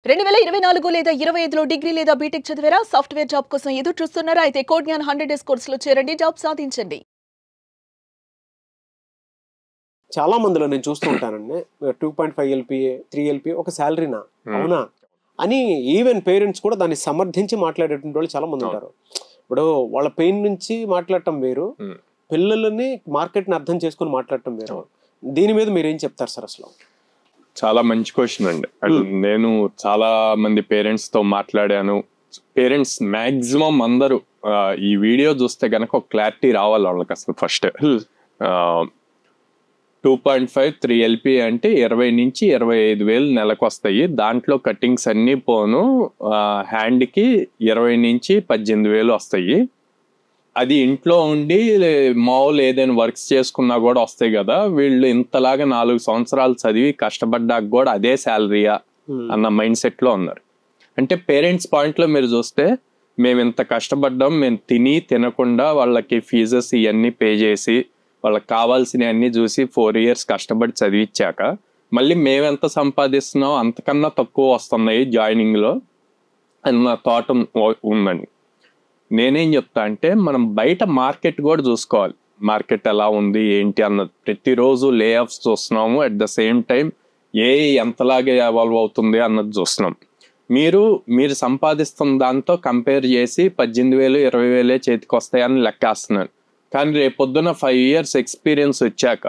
2024 లేదా 25లో డిగ్రీ లేదా బీటెక్ చదివారా? సాఫ్ట్‌వేర్ జాబ్ కోసం ఎదురు చూస్తున్నారా? అయితే కోడ్ జ్ఞాన్ 100 డేస్ కోర్సులో చేరండి, జాబ్ సాధించండి. చాలా మందిలో నేను చూస్తూ ఉంటానండి. 2.5 ఎల్‌పీఏ, 3 ఎల్‌పీఏ ఒక సాలరీనా? అవునా? అని ఈవెన్ పేరెంట్స్ కూడా దాన్ని సమర్థించి మాట్లాడేటువంటి వాళ్ళు చాలా మంది ఉంటారు. ఇప్పుడు వాళ్ళ పెయిన్ నుంచి మాట్లాడటం వేరు, పిల్లలని మార్కెట్ని అర్థం చేసుకుని మాట్లాడటం వేరు. దీని మీద మీరు ఏం చెప్తారు సార్ అసలు? చాలా మంచి క్వశ్చన్ అండి. నేను చాలా మంది పేరెంట్స్ తో మాట్లాడాను. పేరెంట్స్ మాక్సిమం అందరూ ఈ వీడియో చూస్తే గనక ఒక క్లారిటీ రావాలి వాళ్ళకి. అసలు ఫస్ట్ 2.5 3 ఎల్పీ అంటే 20 నుంచి 25 వేలు నెలకు వస్తాయి. దాంట్లో కటింగ్స్ అన్ని పోను హ్యాండ్కి 20 నుంచి 18 వేలు వస్తాయి. అది ఇంట్లో ఉండి మామూలు ఏదైనా వర్క్స్ చేసుకున్నా కూడా వస్తాయి కదా. వీళ్ళు ఇంతలాగా 4 సంవత్సరాలు చదివి కష్టపడ్డాక కూడా అదే శాలరీయా అన్న మైండ్ సెట్ లో ఉన్నారు. అంటే పేరెంట్స్ పాయింట్ లో మీరు చూస్తే మేము ఇంత కష్టపడ్డాం, మేము తినకుండా వాళ్ళకి ఫీజెస్ ఇవన్నీ పే చేసి వాళ్ళకి కావాల్సినవి అన్ని చూసి 4 years కష్టపడి చదివించాక మళ్ళీ మేమెంత సంపాదిస్తున్నాం అంతకన్నా తక్కువ వస్తున్నాయి జాయినింగ్ లో అన్న థాట్ ఉందండి. నేనేం చెప్తా అంటే మనం బయట మార్కెట్ కూడా చూసుకోవాలి. మార్కెట్ ఎలా ఉంది ఏంటి అన్నది. ప్రతిరోజు లే ఆఫ్స్ చూస్తున్నాము, అట్ ద సేమ్ టైం ఎంతలాగే ఎవాల్వ్ అవుతుంది అన్నది చూస్తున్నాం. మీరు సంపాదిస్తున్న దాంతో కంపేర్ చేసి 18,000 20,000 చేతికి వస్తాయని లెక్కేస్తున్నారు. కానీ రేపొద్దున 5 years ఎక్స్పీరియన్స్ వచ్చాక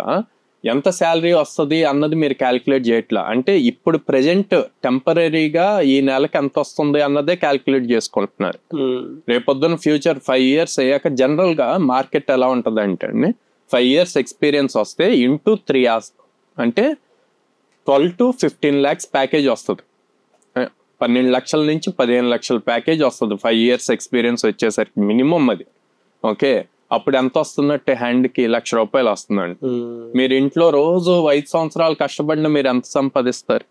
ఎంత శాలరీ వస్తుంది అన్నది మీరు క్యాలిక్యులేట్ చేయట్లా. అంటే ఇప్పుడు ప్రెజెంట్ టెంపరీగా ఈ నెలకి ఎంత వస్తుంది అన్నదే క్యాలిక్యులేట్ చేసుకుంటున్నారు. రేపొద్దున ఫ్యూచర్ 5 years అయ్యాక జనరల్ గా మార్కెట్ ఎలా ఉంటది అంటే 5 years ఎక్స్పీరియన్స్ వస్తే ఇంటూ 3 years అంటే 12 to 15 lakhs ప్యాకేజ్ వస్తుంది. 12 లక్షల నుంచి 15 లక్షల ప్యాకేజ్ వస్తుంది 5 years ఎక్స్పీరియన్స్ వచ్చేసరికి మినిమం అది. ఓకే, అప్పుడు ఎంత వస్తున్నట్టే హ్యాండ్కి ₹1,00,000 వస్తుందండి. మీరు ఇంట్లో రోజు 5 సంవత్సరాలు కష్టపడిన మీరు ఎంత సంపాదిస్తారు?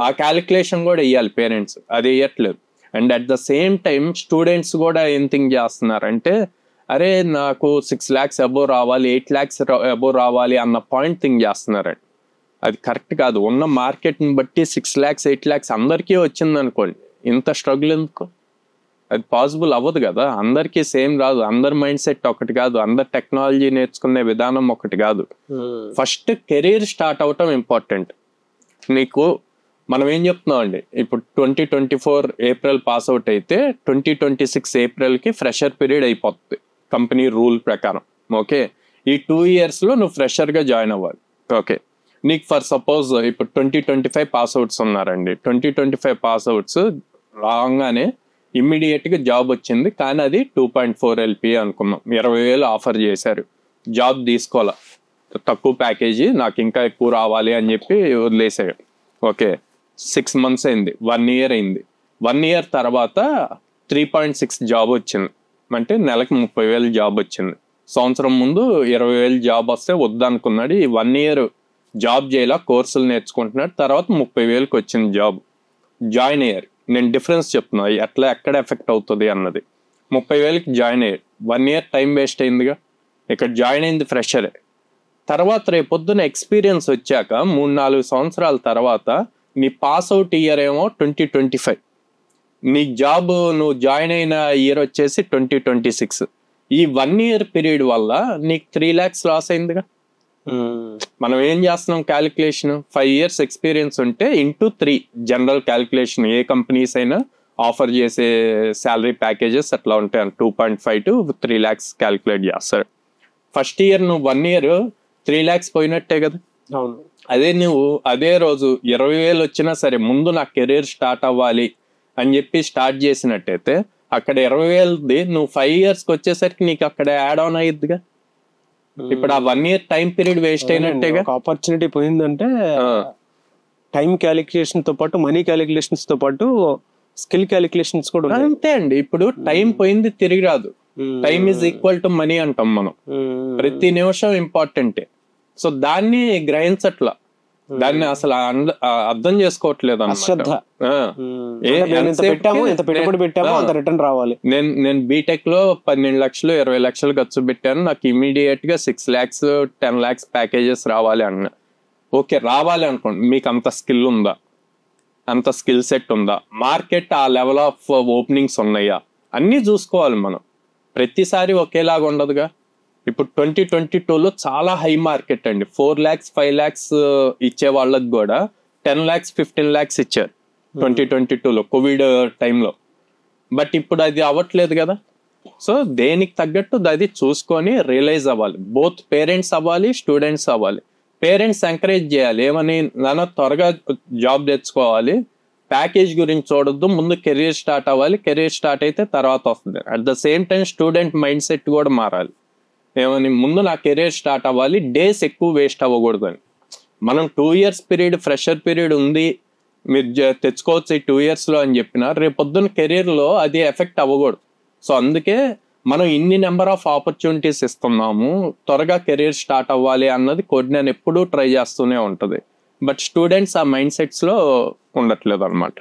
ఆ క్యాలిక్యులేషన్ కూడా వేయాలి పేరెంట్స్. అది వేయట్లేదు. And at the same time students కూడా ఏం థింక్ చేస్తున్నారంటే అరే నాకు 6 lakhs అబోవ్ రావాలి, 8 lakhs అబోవ్ రావాలి అన్న పాయింట్ థింక్ చేస్తున్నారండి. అది కరెక్ట్ కాదు. ఉన్న మార్కెట్ని బట్టి 6 lakhs 8 lakhs అందరికీ వచ్చింది అనుకోండి, ఇంత స్ట్రగుల్ ఎందుకు? అది పాసిబుల్ అవ్వదు కదా. అందరికీ సేమ్ రాదు, అందరి మైండ్ సెట్ ఒకటి కాదు, అందరు టెక్నాలజీ నేర్చుకునే విధానం ఒకటి కాదు. ఫస్ట్ కెరీర్ స్టార్ట్ అవటం ఇంపార్టెంట్. నీకు మనం ఏం చెప్తున్నాం అండి, ఇప్పుడు 2024 ఏప్రిల్ పాస్ అవుట్ అయితే 2026 ఏప్రిల్కి ఫ్రెషర్ పీరియడ్ అయిపోతుంది కంపెనీ రూల్ ప్రకారం. ఓకే, ఈ 2 years లో నువ్వు ఫ్రెషర్గా జాయిన్ అవ్వాలి. ఓకే, నీకు ఫర్ సపోజ్ ఇప్పుడు 2025 పాస్ అవుట్స్ ఉన్నారండి. 2025 పాస్ అవుట్స్ రాగానే ఇమ్మీడియట్ గా జాబ్ వచ్చింది. కానీ అది 2.4 ఎల్పీ అనుకున్నాం, 20,000 ఆఫర్ చేశారు. జాబ్ తీసుకోవాలా, తక్కువ ప్యాకేజీ, నాకు ఇంకా ఎక్కువ రావాలి అని చెప్పి వదిలేసాడు. ఓకే, 6 months అయింది, 1 year అయింది. 1 year తర్వాత 3.6 జాబ్ వచ్చింది. అంటే నెలకు 30,000 జాబ్ వచ్చింది. సంవత్సరం ముందు 20,000 జాబ్ వస్తే వద్దనుకున్నాడు. ఈ 1 year జాబ్ చేయాల, కోర్సులు నేర్చుకుంటున్నాడు. తర్వాత 30,000కి వచ్చింది జాబ్. జాయిన్ అయ్యారు. నేను డిఫరెన్స్ చెప్తున్నా ఎక్కడ ఎఫెక్ట్ అవుతుంది అన్నది. 30,000కి జాయిన్ అయ్యాడు. 1 year టైం వేస్ట్ అయిందిగా. ఇక్కడ జాయిన్ అయింది ఫ్రెషరే. తర్వాత రేపొద్దున ఎక్స్పీరియన్స్ వచ్చాక 3-4 సంవత్సరాల తర్వాత నీ పాస్ అవుట్ ఇయర్ ఏమో 2025, నీ జాబ్ నువ్వు జాయిన్ అయిన ఇయర్ వచ్చేసి 2026. ఈ 1 year పీరియడ్ వల్ల నీకు 3 lakhs లాస్ అయిందిగా. మనం ఏం చేస్తున్నాం క్యాలిక్యులేషన్, 5 years ఎక్స్పీరియన్స్ ఉంటే ఇంటూ 3 జనరల్ క్యాలిక్యులేషన్. ఏ కంపెనీస్ అయినా ఆఫర్ చేసే శాలరీ ప్యాకేజెస్ అట్లా ఉంటాయి. 2.5 to 3 lakhs క్యాలిక్యులేట్ చేస్తారు. ఫస్ట్ ఇయర్ నువ్వు 1 year 3 lakhs పోయినట్టే కదా. అవును. అదే నువ్వు అదే రోజు 20,000 వచ్చినా సరే ముందు నా కెరీర్ స్టార్ట్ అవ్వాలి అని చెప్పి స్టార్ట్ చేసినట్టయితే అక్కడ 20,000ది నువ్వు 5 yearsకి వచ్చేసరికి నీకు అక్కడ యాడ్ ఆన్ అయ్యిద్దిగా. ఇప్పుడు ఆ 1 year టైం పీరియడ్ వేస్ట్ అయినట్టేగా. ఆపర్చునిటీ పోయిందంటే టైం క్యాలిక్యులేషన్ తో పాటు మనీ క్యాలిక్యులేషన్స్ తో పాటు స్కిల్ క్యాలిక్యులేషన్స్ కూడా ఉన్నాయి. అంతే అండి. ఇప్పుడు టైం పోయింది తిరిగి రాదు. Time is equal to money అంటాం మనం. ప్రతి నిమిషం ఇంపార్టెంటే. సో దాన్ని గ్రహించట్లా, దాన్ని అసలు అర్థం చేసుకోవట్లేదు అన్నమాట. నేను బీటెక్ లో 12 లక్షలు 20 లక్షలు ఖర్చు పెట్టాను. నాకు ఇమీడియట్ గా 6 lakhs 10 lakhs ప్యాకేజెస్ రావాలి అన్న. ఓకే, రావాలి అనుకోండి, మీకు అంత స్కిల్ ఉందా? అంత స్కిల్ సెట్ ఉందా, మార్కెట్ ఆ లెవెల్ ఆఫ్ ఓపెనింగ్స్ ఉన్నాయా, అన్నీ చూసుకోవాలి మనం. ప్రతిసారి ఒకేలాగా ఉండదుగా. ఇప్పుడు 2022లో చాలా హై మార్కెట్ అండి. 4 lakhs 5 lakhs ఇచ్చే వాళ్ళకి కూడా 10 lakhs 15 lakhs ఇచ్చారు 2022లో కోవిడ్ టైంలో. బట్ ఇప్పుడు అది అవ్వట్లేదు కదా. సో దేనికి తగ్గట్టు అది చూసుకొని రియలైజ్ అవ్వాలి. బోత్ పేరెంట్స్ అవ్వాలి, స్టూడెంట్స్ అవ్వాలి. పేరెంట్స్ ఎంకరేజ్ చేయాలి, ఏమని, నాన్న త్వరగా జాబ్ తెచ్చుకోవాలి, ప్యాకేజ్ గురించి చూడొద్దు, ముందు కెరీర్ స్టార్ట్ అవ్వాలి, కెరీర్ స్టార్ట్ అయితే తర్వాత వస్తుంది. At the same time student mind set కూడా మారాలి, ఏమని, ముందు నా కెరీర్ స్టార్ట్ అవ్వాలి, డేస్ ఎక్కువ వేస్ట్ అవ్వకూడదు అని. మనం 2 years పీరియడ్, ఫ్రెషర్ పీరియడ్ ఉంది, మీరు తెచ్చుకోవచ్చు ఈ 2 yearsలో అని చెప్పిన రేపొద్దున కెరీర్లో అది ఎఫెక్ట్ అవ్వకూడదు. సో అందుకే మనం ఇన్ని నెంబర్ ఆఫ్ ఆపర్చునిటీస్ ఇస్తున్నాము, త్వరగా కెరీర్ స్టార్ట్ అవ్వాలి అన్నది కోడ్నాన్ ఎప్పుడూ ట్రై చేస్తూనే ఉంటుంది. బట్ స్టూడెంట్స్ ఆ మైండ్ సెట్స్లో ఉండట్లేదు అనమాట.